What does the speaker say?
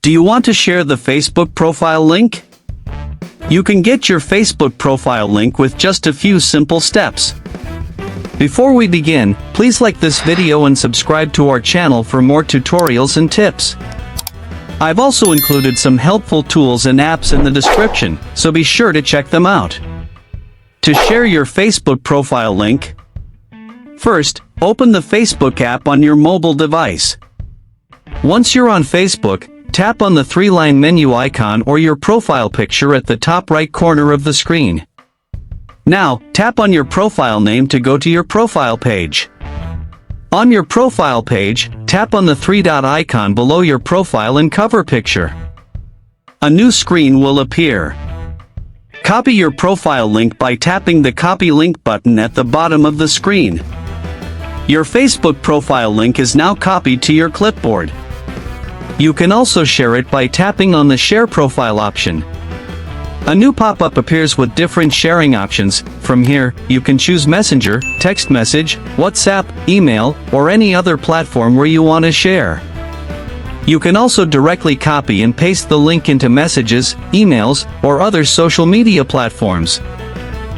Do you want to share the Facebook profile link? You can get your Facebook profile link with just a few simple steps. Before we begin, please like this video and subscribe to our channel for more tutorials and tips. I've also included some helpful tools and apps in the description, so be sure to check them out. To share your Facebook profile link, first, open the Facebook app on your mobile device. Once you're on Facebook, tap on the three-line menu icon or your profile picture at the top right corner of the screen. Now, tap on your profile name to go to your profile page. On your profile page, tap on the three-dot icon below your profile and cover picture. A new screen will appear. Copy your profile link by tapping the Copy Link button at the bottom of the screen. Your Facebook profile link is now copied to your clipboard. You can also share it by tapping on the Share Profile option. A new pop-up appears with different sharing options. From here, you can choose Messenger, text message, WhatsApp, email, or any other platform where you want to share. You can also directly copy and paste the link into messages, emails, or other social media platforms.